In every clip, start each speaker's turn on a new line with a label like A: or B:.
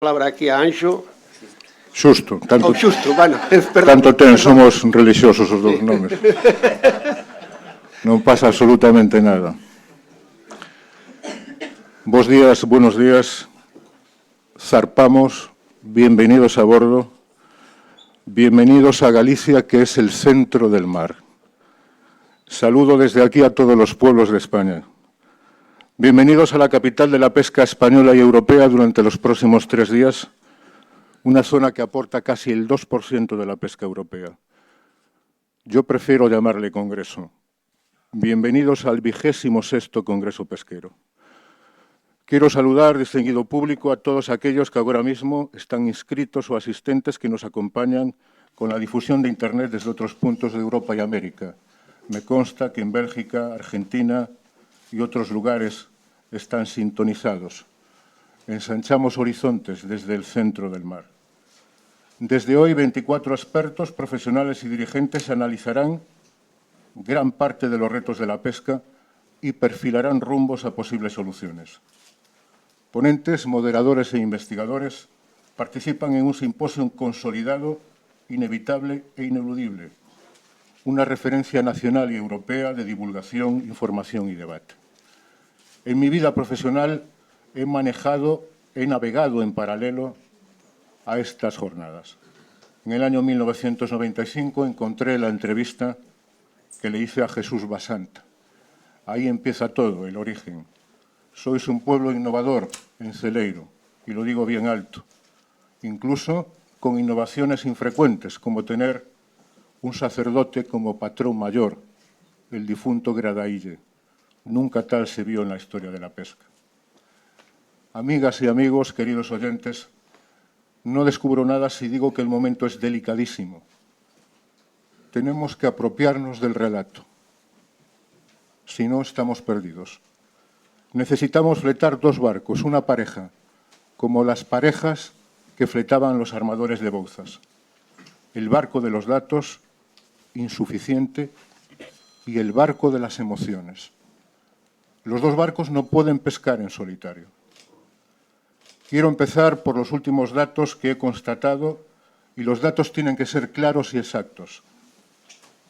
A: Palabra aquí a Anxo.
B: Xusto, tanto,
A: Xusto, bueno,
B: tanto somos religiosos os dous nomes. Non pasa absolutamente nada. Buenos días. Zarpamos, bienvenidos a bordo. Bienvenidos a Galicia, que es el centro del mar. Saludo desde aquí a todos los pueblos de España. Bienvenidos a la capital de la pesca española y europea durante los próximos 3 días, una zona que aporta casi el 2% de la pesca europea. Yo prefiero llamarle Congreso. Bienvenidos al 26º Congreso Pesquero. Quiero saludar, distinguido público, a todos aquellos que ahora mismo están inscritos o asistentes que nos acompañan con la difusión de Internet desde otros puntos de Europa y América. Me consta que en Bélgica, Argentina y otros lugares están sintonizados. Ensanchamos horizontes desde el centro del mar. Desde hoy, 24 expertos, profesionales y dirigentes analizarán gran parte de los retos de la pesca y perfilarán rumbos a posibles soluciones. Ponentes, moderadores e investigadores participan en un simposio consolidado, inevitable e ineludible, una referencia nacional y europea de divulgación, información y debate. En mi vida profesional he navegado en paralelo a estas jornadas. En el año 1995 encontré la entrevista que le hice a Jesús Basanta. Ahí empieza todo, el origen. Sois un pueblo innovador en Celeiro, y lo digo bien alto, incluso con innovaciones infrecuentes, como tener un sacerdote como patrón mayor, el difunto Gradaille. Nunca tal se vio en la historia de la pesca. Amigas y amigos, queridos oyentes, no descubro nada si digo que el momento es delicadísimo. Tenemos que apropiarnos del relato. Si no, estamos perdidos. Necesitamos fletar 2 barcos, una pareja, como las parejas que fletaban los armadores de Bouzas. El barco de los datos, insuficiente, y el barco de las emociones. Los 2 barcos no pueden pescar en solitario. Quiero empezar por los últimos datos que he constatado, y los datos tienen que ser claros y exactos.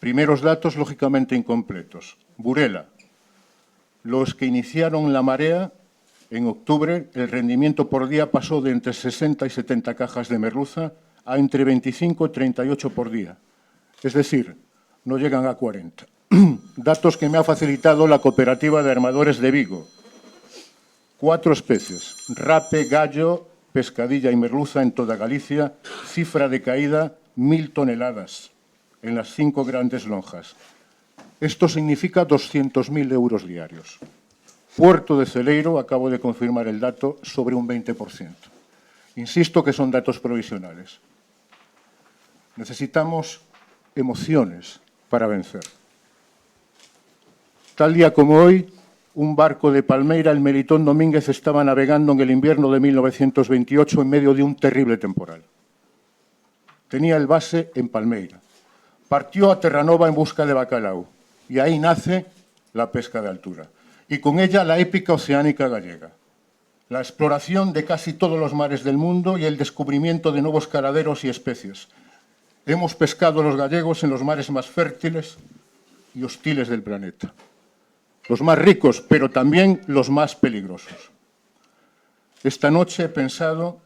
B: Primeros datos, lógicamente, incompletos. Burela. Los que iniciaron la marea, en octubre, el rendimiento por día pasó de entre 60 y 70 cajas de merluza a entre 25 y 38 por día. Es decir, no llegan a 40. Datos que me ha facilitado la Cooperativa de Armadores de Vigo. 4 especies, rape, gallo, pescadilla y merluza en toda Galicia, cifra de caída 1.000 toneladas en las 5 grandes lonjas. Esto significa 200.000 euros diarios. Puerto de Celeiro, acabo de confirmar el dato, sobre un 20%. Insisto que son datos provisionales. Necesitamos emociones para vencer. Tal día como hoy, un barco de Palmeira, el Melitón Domínguez, estaba navegando en el invierno de 1928 en medio de un terrible temporal. Tenía el base en Palmeira. Partió a Terranova en busca de bacalao y ahí nace la pesca de altura. Y con ella la épica oceánica gallega. La exploración de casi todos los mares del mundo y el descubrimiento de nuevos caladeros y especies. Hemos pescado los gallegos en los mares más fértiles y hostiles del planeta. Los más ricos, pero también los más peligrosos. Esta noche he pensado,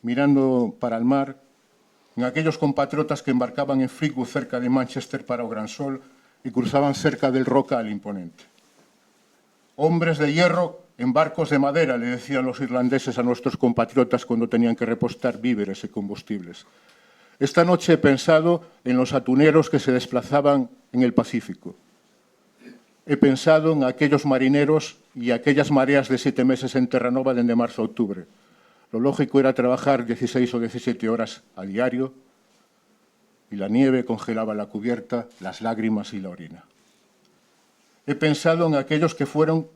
B: mirando para el mar, en aquellos compatriotas que embarcaban en Fleetwood, cerca de Manchester, para o Gran Sol y cruzaban cerca del Roca al Imponente. Hombres de hierro en barcos de madera, le decían los irlandeses a nuestros compatriotas cuando tenían que repostar víveres y combustibles. Esta noche he pensado en los atuneros que se desplazaban en el Pacífico. He pensado en aquellos marineros y aquellas mareas de 7 meses en Terranova desde marzo a octubre. Lo lógico era trabajar 16 o 17 horas a diario y la nieve congelaba la cubierta, las lágrimas y la orina. He pensado en aquellos que fueron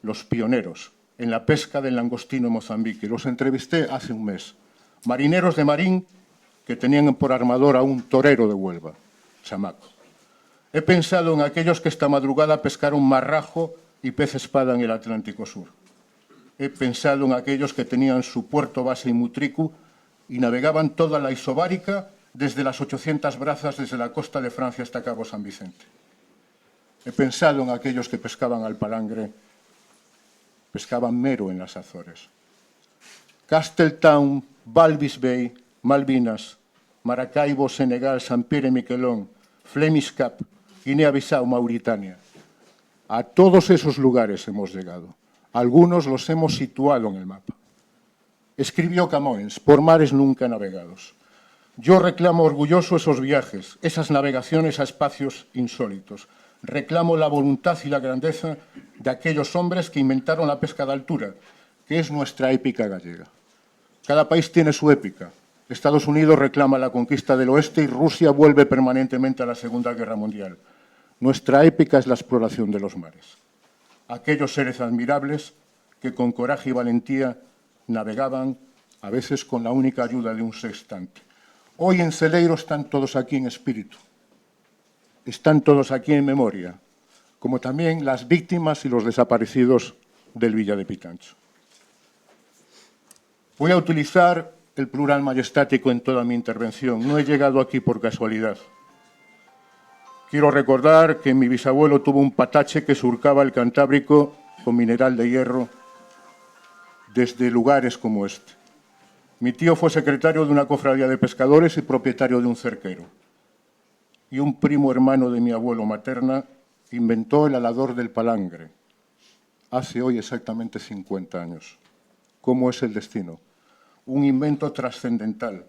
B: los pioneros en la pesca del langostino en Mozambique. Los entrevisté hace un mes. Marineros de Marín que tenían por armador a un torero de Huelva, chamaco. He pensado en aquellos que esta madrugada pescaron marrajo y pez espada en el Atlántico Sur. he pensado en aquellos que tenían su puerto base en Mutriku y navegaban toda la isobárica desde las 800 brazas desde la costa de Francia hasta Cabo San Vicente. He pensado en aquellos que pescaban al palangre, pescaban mero en las Azores. Castletown, Walvis Bay, Malvinas, Maracaibo, Senegal, San Pierre y Miquelón, Flemish Cap, Guinea-Bissau, Mauritania. A todos esos lugares hemos llegado. Algunos los hemos situado en el mapa. Escribió Camões, por mares nunca navegados. Yo reclamo orgulloso esos viajes, esas navegaciones a espacios insólitos. Reclamo la voluntad y la grandeza de aquellos hombres que inventaron la pesca de altura, que es nuestra épica gallega. Cada país tiene su épica. Estados Unidos reclama la conquista del oeste y Rusia vuelve permanentemente a la Segunda Guerra Mundial. Nuestra épica es la exploración de los mares. Aquellos seres admirables que con coraje y valentía navegaban, a veces con la única ayuda de un sextante. Hoy en Celeiro están todos aquí en espíritu, están todos aquí en memoria, como también las víctimas y los desaparecidos del Villa de Pitancho. Voy a utilizar el plural majestático en toda mi intervención. No he llegado aquí por casualidad. Quiero recordar que mi bisabuelo tuvo un patache que surcaba el Cantábrico con mineral de hierro desde lugares como este. Mi tío fue secretario de una cofradía de pescadores y propietario de un cerquero. Y un primo hermano de mi abuelo materna inventó el alador del palangre. Hace hoy exactamente 50 años. ¿Cómo es el destino? Un invento trascendental.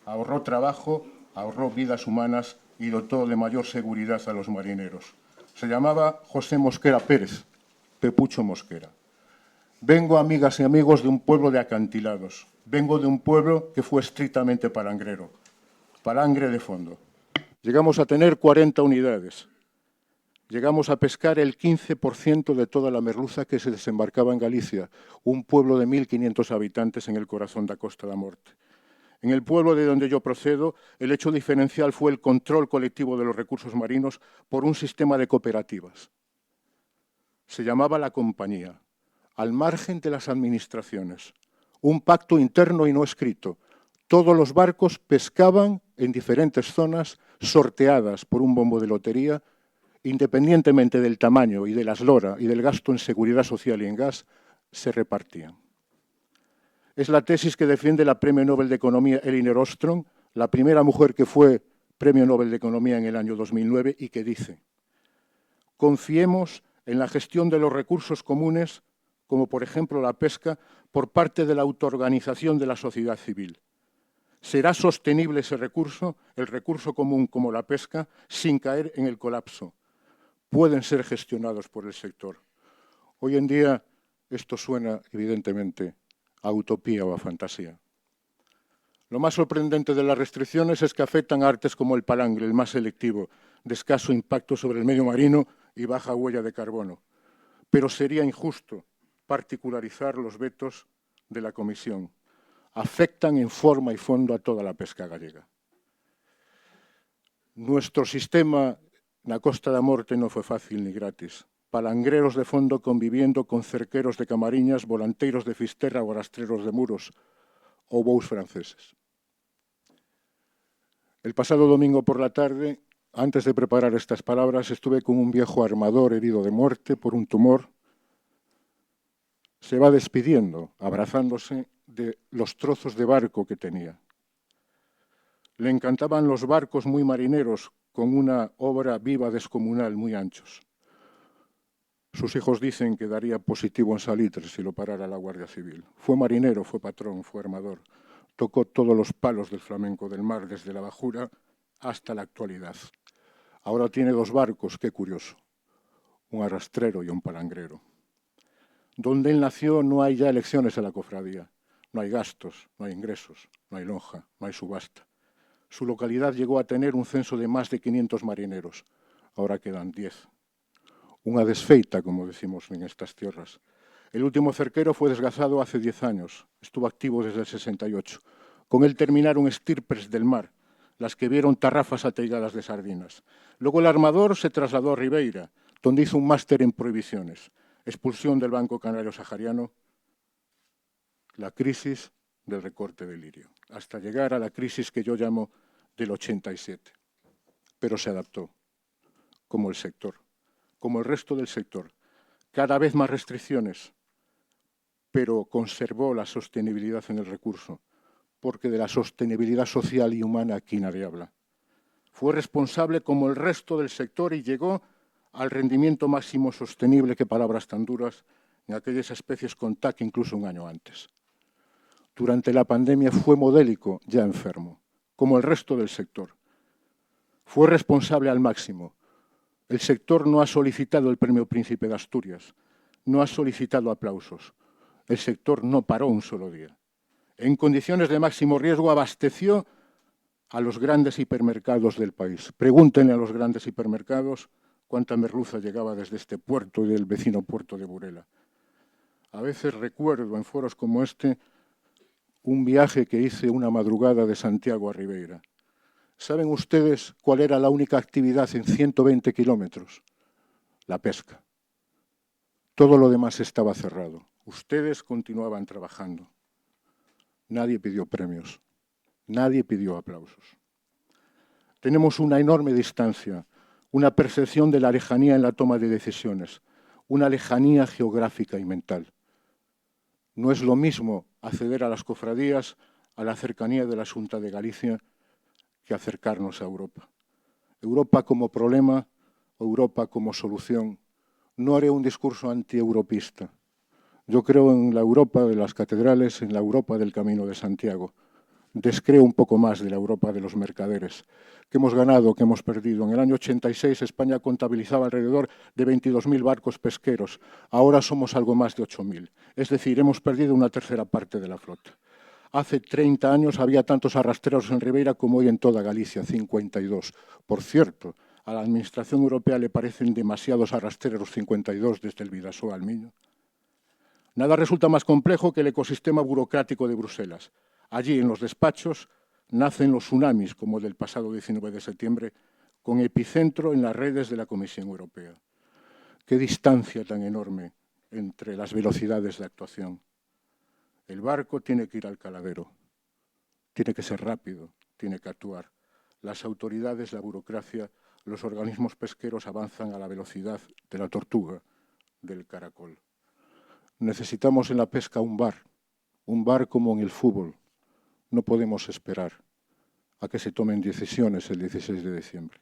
B: Ahorró trabajo, ahorró vidas humanas y dotó de mayor seguridad a los marineros. Se llamaba José Mosquera Pérez, Pepucho Mosquera. Vengo, amigas y amigos, de un pueblo de acantilados. Vengo de un pueblo que fue estrictamente palangrero. Palangre de fondo. Llegamos a tener 40 unidades. Llegamos a pescar el 15% de toda la merluza que se desembarcaba en Galicia, un pueblo de 1.500 habitantes en el corazón de la Costa da Morte. En el pueblo de donde yo procedo, el hecho diferencial fue el control colectivo de los recursos marinos por un sistema de cooperativas. Se llamaba la compañía, al margen de las administraciones. Un pacto interno y no escrito. Todos los barcos pescaban en diferentes zonas sorteadas por un bombo de lotería, independientemente del tamaño y de la eslora y del gasto en seguridad social y en gas, se repartían. Es la tesis que defiende la Premio Nobel de Economía Elinor Ostrom, la primera mujer que fue Premio Nobel de Economía en el año 2009, y que dice: confiemos en la gestión de los recursos comunes, como por ejemplo la pesca, por parte de la autoorganización de la sociedad civil. Será sostenible ese recurso, el recurso común como la pesca, sin caer en el colapso. Pueden ser gestionados por el sector. Hoy en día esto suena, evidentemente, a utopía o a fantasía. Lo más sorprendente de las restricciones es que afectan a artes como el palangre, el más selectivo, de escaso impacto sobre el medio marino y baja huella de carbono. Pero sería injusto particularizar los vetos de la Comisión. Afectan en forma y fondo a toda la pesca gallega. Nuestro sistema na Costa da Morte non foi fácil ni gratis. Palangreros de fondo conviviendo con cerqueros de Camariñas, volanteiros de Fisterra ou rastreros de Muros ou bous franceses. El pasado domingo por la tarde, antes de preparar estas palabras, estuve con un viejo armador herido de muerte por un tumor. Se va despidiendo, abrazándose de los trozos de barco que tenía. Le encantaban los barcos muy marineros, con una obra viva descomunal, muy anchos. Sus hijos dicen que daría positivo en salitre si lo parara la Guardia Civil. Fue marinero, fue patrón, fue armador. Tocó todos los palos del flamenco del mar, desde la bajura hasta la actualidad. Ahora tiene 2 barcos, qué curioso, un arrastrero y un palangrero. Donde él nació no hay ya elecciones en la cofradía. No hay gastos, no hay ingresos, no hay lonja, no hay subasta. Su localidad llegó a tener un censo de más de 500 marineros. Ahora quedan 10. Una desfeita, como decimos en estas tierras. El último cerquero fue desgazado hace 10 años. Estuvo activo desde el 68. Con él terminaron estirpes del mar, las que vieron tarrafas ateigadas de sardinas. Luego el armador se trasladó a Ribeira, donde hizo un máster en prohibiciones, expulsión del Banco Canario Sahariano la crisis del recorte del lirio, hasta llegar a la crisis que yo llamo del 87. Pero se adaptó, como el sector, como el resto del sector. Cada vez más restricciones, pero conservó la sostenibilidad en el recurso, porque de la sostenibilidad social y humana aquí nadie habla. Fue responsable como el resto del sector y llegó al rendimiento máximo sostenible, que palabras tan duras, en aquellas especies con TAC incluso un año antes. Durante la pandemia fue modélico, ya enfermo, como el resto del sector. Fue responsable al máximo. El sector no ha solicitado el Premio Príncipe de Asturias, no ha solicitado aplausos. El sector no paró un solo día. En condiciones de máximo riesgo abasteció a los grandes hipermercados del país. Pregúntenle a los grandes hipermercados cuánta merluza llegaba desde este puerto y del vecino puerto de Burela. A veces recuerdo en foros como este un viaje que hice una madrugada de Santiago a Ribeira. ¿Saben ustedes cuál era la única actividad en 120 kilómetros? La pesca. Todo lo demás estaba cerrado. Ustedes continuaban trabajando. Nadie pidió premios. Nadie pidió aplausos. Tenemos una enorme distancia, una percepción de la lejanía en la toma de decisiones, una lejanía geográfica y mental. No es lo mismo acceder a las cofradías, a la cercanía de la Xunta de Galicia, que acercarnos a Europa. Europa como problema, Europa como solución. No haré un discurso antieuropista. Yo creo en la Europa de las catedrales, en la Europa del Camino de Santiago. Descreo un poco más de la Europa de los mercaderes. ¿Qué hemos ganado, qué hemos perdido? En el año 86 España contabilizaba alrededor de 22.000 barcos pesqueros. Ahora somos algo más de 8.000. Es decir, hemos perdido una tercera parte de la flota. Hace 30 años había tantos arrastreros en Ribeira como hoy en toda Galicia, 52. Por cierto, a la Administración Europea le parecen demasiados arrastreros 52 desde el Bidasoa al Miño. Nada resulta más complejo que el ecosistema burocrático de Bruselas. Allí, en los despachos, nacen los tsunamis, como el del pasado 19 de septiembre, con epicentro en las redes de la Comisión Europea. Qué distancia tan enorme entre las velocidades de actuación. El barco tiene que ir al caladero, tiene que ser rápido, tiene que actuar. Las autoridades, la burocracia, los organismos pesqueros avanzan a la velocidad de la tortuga, del caracol. Necesitamos en la pesca un bar como en el fútbol. No podemos esperar a que se tomen decisiones el 16 de diciembre.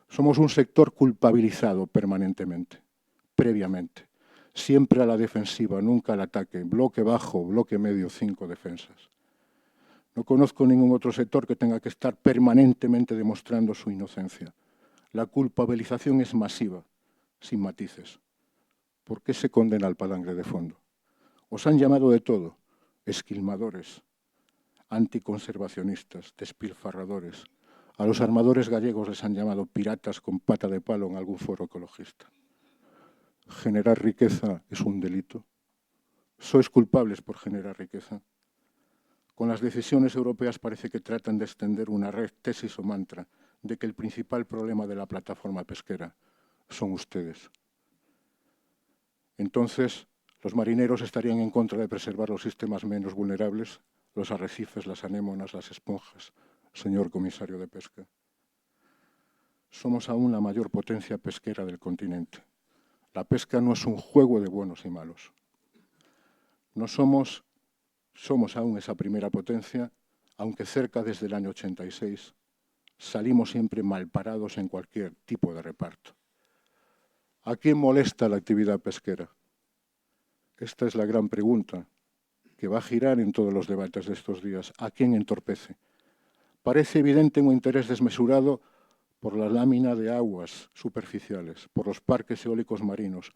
B: Somos un sector culpabilizado permanentemente, previamente. Siempre a la defensiva, nunca al ataque. Bloque bajo, bloque medio, 5 defensas. No conozco ningún otro sector que tenga que estar permanentemente demostrando su inocencia. La culpabilización es masiva, sin matices. ¿Por qué se condena al palangre de fondo? Os han llamado de todo, esquilmadores, anticonservacionistas, despilfarradores. A los armadores gallegos les han llamado piratas con pata de palo en algún foro ecologista. ¿Generar riqueza es un delito? ¿Sois culpables por generar riqueza? Con las decisiones europeas parece que tratan de extender una tesis o mantra de que el principal problema de la plataforma pesquera son ustedes. Entonces, los marineros estarían en contra de preservar los sistemas menos vulnerables, los arrecifes, las anémonas, las esponjas, señor comisario de pesca. Somos aún la mayor potencia pesquera del continente. La pesca no es un juego de buenos y malos. No somos aún esa primera potencia, aunque cerca desde el año 86 salimos siempre mal parados en cualquier tipo de reparto. ¿A quién molesta la actividad pesquera? Esta es la gran pregunta que va a girar en todos los debates de estos días. ¿A quién entorpece? Parece evidente un interés desmesurado por la lámina de aguas superficiales, por los parques eólicos marinos,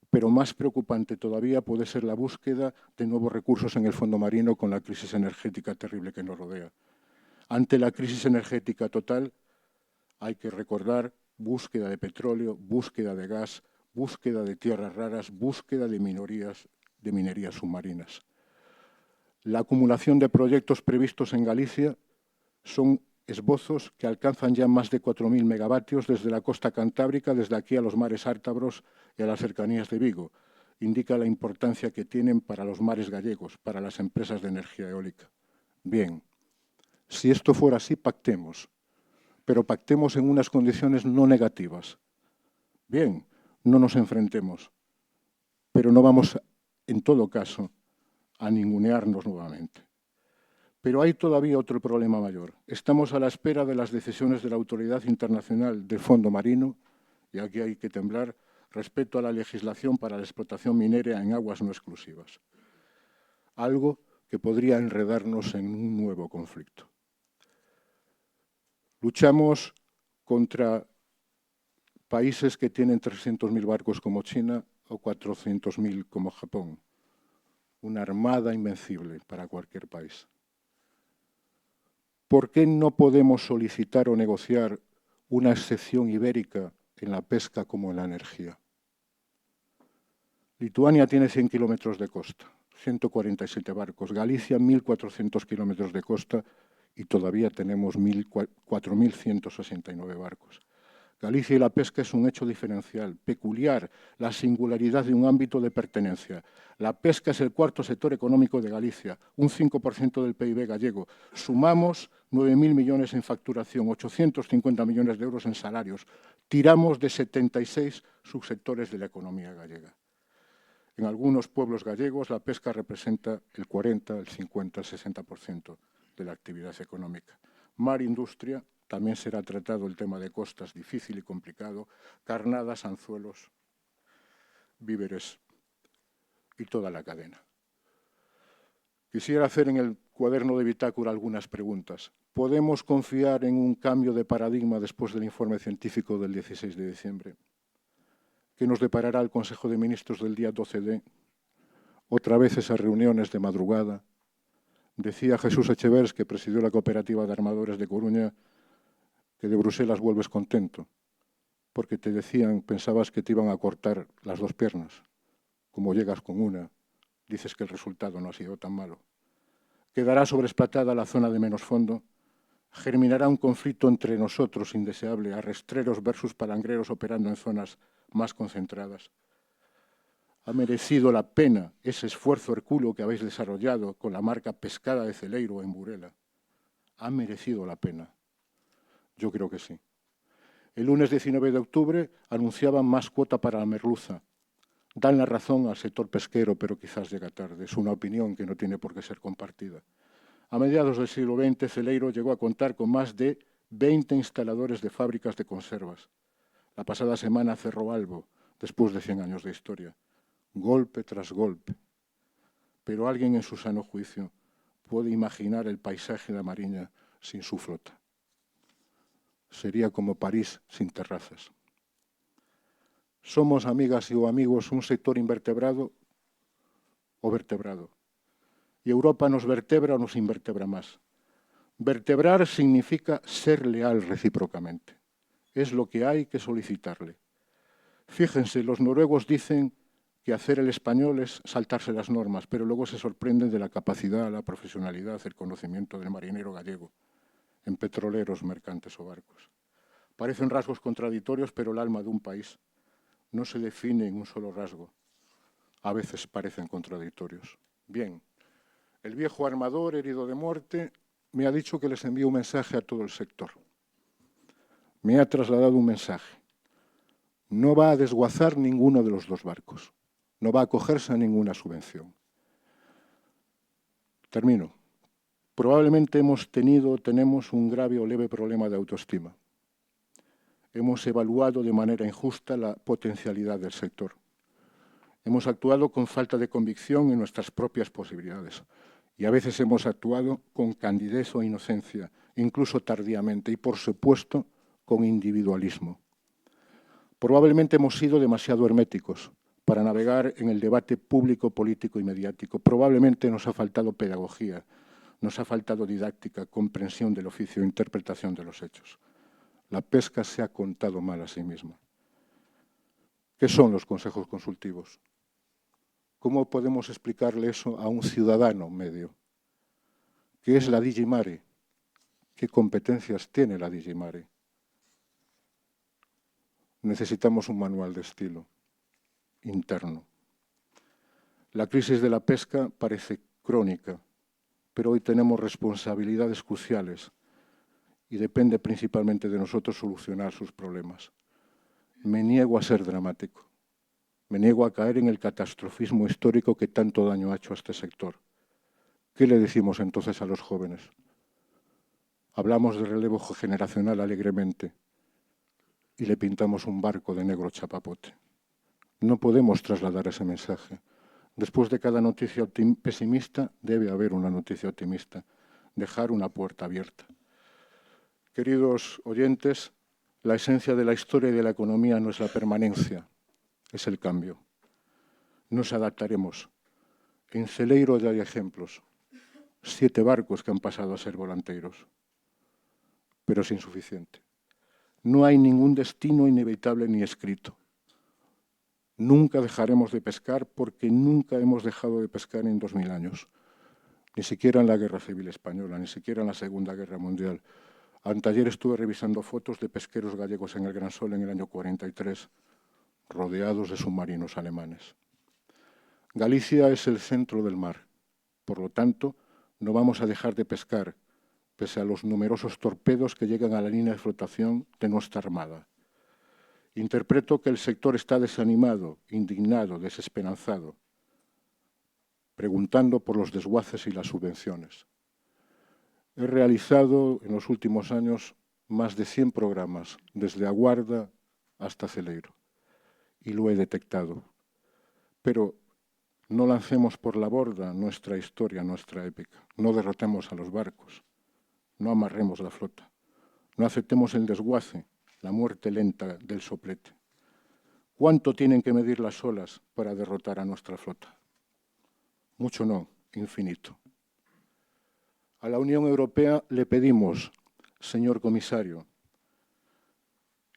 B: pero más preocupante todavía puede ser la búsqueda de nuevos recursos en el fondo marino con la crisis energética terrible que nos rodea. Ante la crisis energética total hay que recordar búsqueda de petróleo, búsqueda de gas, búsqueda de tierras raras, búsqueda de minerías submarinas. La acumulación de proyectos previstos en Galicia son esbozos que alcanzan ya más de 4.000 megavatios desde la costa cantábrica, desde aquí a los mares ártabros y a las cercanías de Vigo. indica la importancia que tienen para los mares gallegos, para las empresas de energía eólica. Bien, si esto fuera así, pactemos, pero pactemos en unas condiciones no negativas. Bien, no nos enfrentemos, pero no vamos, en todo caso, a ningunearnos nuevamente. Pero hay todavía otro problema mayor. Estamos a la espera de las decisiones de la Autoridad Internacional del Fondo Marino, y aquí hay que temblar, respecto a la legislación para la explotación minera en aguas no exclusivas. Algo que podría enredarnos en un nuevo conflicto. Luchamos contra países que tienen 300.000 barcos como China o 400.000 como Japón. Una armada invencible para cualquier país. ¿Por qué no podemos solicitar o negociar una excepción ibérica en la pesca como en la energía? Lituania tiene 100 kilómetros de costa, 147 barcos. Galicia, 1.400 kilómetros de costa y todavía tenemos 4.169 barcos. Galicia y la pesca es un hecho diferencial, peculiar, la singularidad de un ámbito de pertenencia. La pesca es el cuarto sector económico de Galicia, un 5% del PIB gallego. Sumamos 9.000 millones en facturación, 850 millones de euros en salarios. Tiramos de 76 subsectores de la economía gallega. En algunos pueblos gallegos la pesca representa el 40, el 50, el 60% de la actividad económica. Mar industria, también será tratado el tema de costas, difícil y complicado, carnadas, anzuelos, víveres y toda la cadena. Quisiera hacer en el cuaderno de bitácora algunas preguntas. ¿Podemos confiar en un cambio de paradigma después del informe científico del 16 de diciembre? ¿Qué nos deparará el Consejo de Ministros del día 12D? Otra vez esas reuniones de madrugada. Decía Jesús Echevers, que presidió la cooperativa de armadores de Coruña, que de Bruselas vuelves contento, porque te decían, pensabas que te iban a cortar las dos piernas. Como llegas con una, dices que el resultado no ha sido tan malo. Quedará sobreexplotada la zona de menos fondo, germinará un conflicto entre nosotros indeseable, arrastreros versus palangreros operando en zonas más concentradas. ¿Ha merecido la pena ese esfuerzo hercúleo que habéis desarrollado con la marca Pescada de Celeiro en Burela? ¿Ha merecido la pena? Yo creo que sí. El lunes 19 de octubre anunciaban más cuota para la merluza. Dan la razón al sector pesquero, pero quizás llega tarde. Es una opinión que no tiene por qué ser compartida. A mediados del siglo XX, Celeiro llegó a contar con más de 20 instaladores de fábricas de conservas. La pasada semana cerró Albo, después de 100 años de historia. Golpe tras golpe. Pero alguien en su sano juicio puede imaginar el paisaje de la Mariña sin su flota. Sería como París sin terrazas. ¿Somos, amigas o amigos, un sector invertebrado o vertebrado? ¿Y Europa nos vertebra o nos invertebra más? Vertebrar significa ser leal recíprocamente. Es lo que hay que solicitarle. Fíjense, los noruegos dicen que hacer el español es saltarse las normas, pero luego se sorprenden de la capacidad, la profesionalidad, el conocimiento del marinero gallego en petroleros, mercantes o barcos. Parecen rasgos contradictorios, pero el alma de un país no se define en un solo rasgo. A veces parecen contradictorios. Bien, el viejo armador herido de muerte me ha dicho que les envío un mensaje a todo el sector. Me ha trasladado un mensaje. No va a desguazar ninguno de los dos barcos. No va a acogerse a ninguna subvención. Termino. Probablemente tenemos un grave o leve problema de autoestima. Hemos evaluado de manera injusta la potencialidad del sector. Hemos actuado con falta de convicción en nuestras propias posibilidades. Y a veces hemos actuado con candidez o inocencia, incluso tardíamente, y por supuesto con individualismo. Probablemente hemos sido demasiado herméticos para navegar en el debate público, político y mediático. Probablemente nos ha faltado pedagogía, nos ha faltado didáctica, comprensión del oficio, interpretación de los hechos. La pesca se ha contado mal a sí misma. ¿Qué son los consejos consultivos? ¿Cómo podemos explicarle eso a un ciudadano medio? ¿Qué es la DG Mare? ¿Qué competencias tiene la DG Mare? Necesitamos un manual de estilo interno. La crisis de la pesca parece crónica, pero hoy tenemos responsabilidades cruciales y depende principalmente de nosotros solucionar sus problemas. Me niego a ser dramático. Me niego a caer en el catastrofismo histórico que tanto daño ha hecho a este sector. ¿Qué le decimos entonces a los jóvenes? Hablamos de relevo generacional alegremente y le pintamos un barco de negro chapapote. No podemos trasladar ese mensaje. Después de cada noticia pesimista debe haber una noticia optimista. Dejar una puerta abierta. Queridos oyentes, la esencia de la historia y de la economía no es la permanencia, es el cambio. Nos adaptaremos. En Celeiro ya hay ejemplos. 7 barcos que han pasado a ser volanteros. Pero es insuficiente. No hay ningún destino inevitable ni escrito. Nunca dejaremos de pescar porque nunca hemos dejado de pescar en 2000 años. Ni siquiera en la Guerra Civil Española, ni siquiera en la Segunda Guerra Mundial. Anteayer estuve revisando fotos de pesqueros gallegos en el Gran Sol en el año 43, rodeados de submarinos alemanes. Galicia es el centro del mar. Por lo tanto, no vamos a dejar de pescar, pese a los numerosos torpedos que llegan a la línea de flotación de nuestra Armada. Interpreto que el sector está desanimado, indignado, desesperanzado, preguntando por los desguaces y las subvenciones. He realizado en los últimos años más de 100 programas, desde Aguarda hasta Celeiro, y lo he detectado. Pero no lancemos por la borda nuestra historia, nuestra épica. No derrotemos a los barcos, no amarremos la flota, no aceptemos el desguace, la muerte lenta del soplete. ¿Cuánto tienen que medir las olas para derrotar a nuestra flota? Mucho no, infinito. A la Unión Europea le pedimos, señor comisario,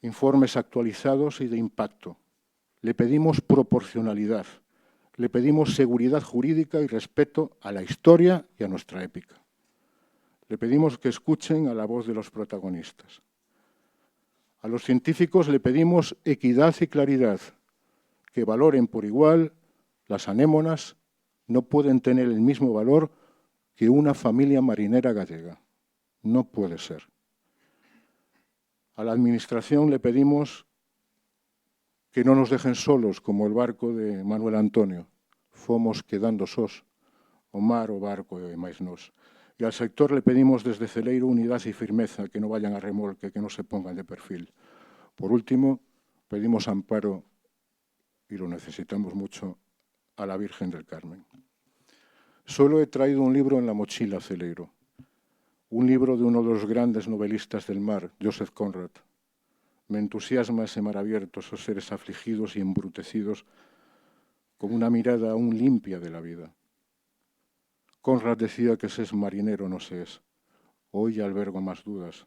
B: informes actualizados y de impacto. Le pedimos proporcionalidad. Le pedimos seguridad jurídica y respeto a la historia y a nuestra épica. Le pedimos que escuchen a la voz de los protagonistas. A los científicos le pedimos equidad y claridad, que valoren por igual las anémonas no pueden tener el mismo valor que una familia marinera gallega. No puede ser. A la Administración le pedimos que no nos dejen solos como el barco de Manuel Antonio. Fomos quedando sós, o mar, o barco e máis nós. Y al sector le pedimos desde Celeiro unidad y firmeza, que no vayan a remolque, que no se pongan de perfil. Por último, pedimos amparo, y lo necesitamos mucho, a la Virgen del Carmen. Solo he traído un libro en la mochila a Celeiro, un libro de uno de los grandes novelistas del mar, Joseph Conrad. Me entusiasma ese mar abierto, esos seres afligidos y embrutecidos, con una mirada aún limpia de la vida. Conrad decía que se es marinero, no se es. Hoy albergo más dudas,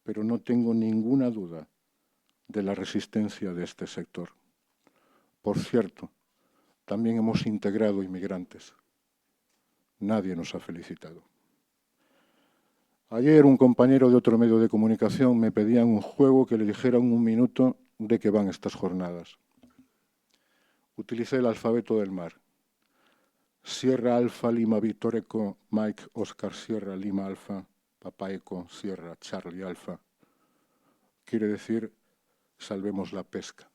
B: pero no tengo ninguna duda de la resistencia de este sector. Por cierto, también hemos integrado inmigrantes. Nadie nos ha felicitado. Ayer un compañero de otro medio de comunicación me pedía un juego que le dijera en un minuto de qué van estas jornadas. Utilicé el alfabeto del mar. Sierra Alfa Lima Víctor Eco Mike Oscar Sierra Lima Alfa Papa Eco Sierra Charlie Alfa. Quiere decir, salvemos la pesca.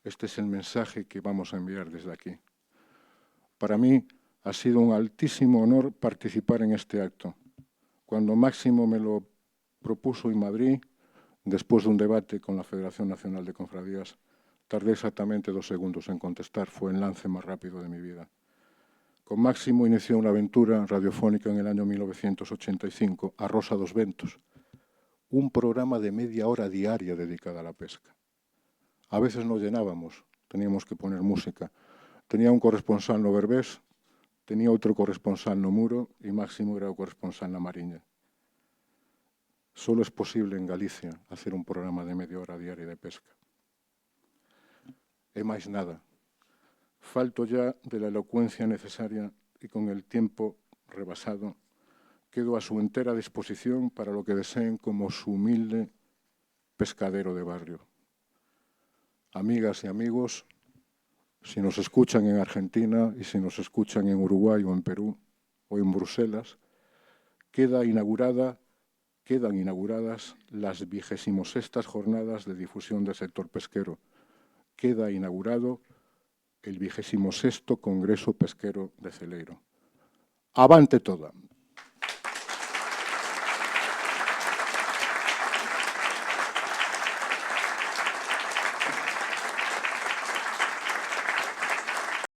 B: Este es el mensaje que vamos a enviar desde aquí. Para mí ha sido un altísimo honor participar en este acto. Cuando Máximo me lo propuso en Madrid, después de un debate con la Federación Nacional de Cofradías, tardé exactamente 2 segundos en contestar. Fue el lance más rápido de mi vida. Con Máximo inicié una aventura radiofónica en el año 1985, A Rosa dos Ventos, un programa de media hora diaria dedicada a la pesca. A veces no llenábamos, teníamos que poner música. Tenía un corresponsal no Berbés, tenía otro corresponsal no Muro y Máximo era o corresponsal na Mariña. Solo es posible en Galicia hacer un programa de media hora diaria de pesca. E máis nada. Falto ya de la elocuencia necesaria y con el tiempo rebasado quedo a su entera disposición para lo que deseen como su humilde pescadero de barrio. Amigas y amigos, si nos escuchan en Argentina y si nos escuchan en Uruguay o en Perú o en Bruselas, quedan inauguradas las 26ª jornadas de difusión del sector pesquero. Queda inaugurado el 26º Congreso Pesquero de Celeiro. Avante toda.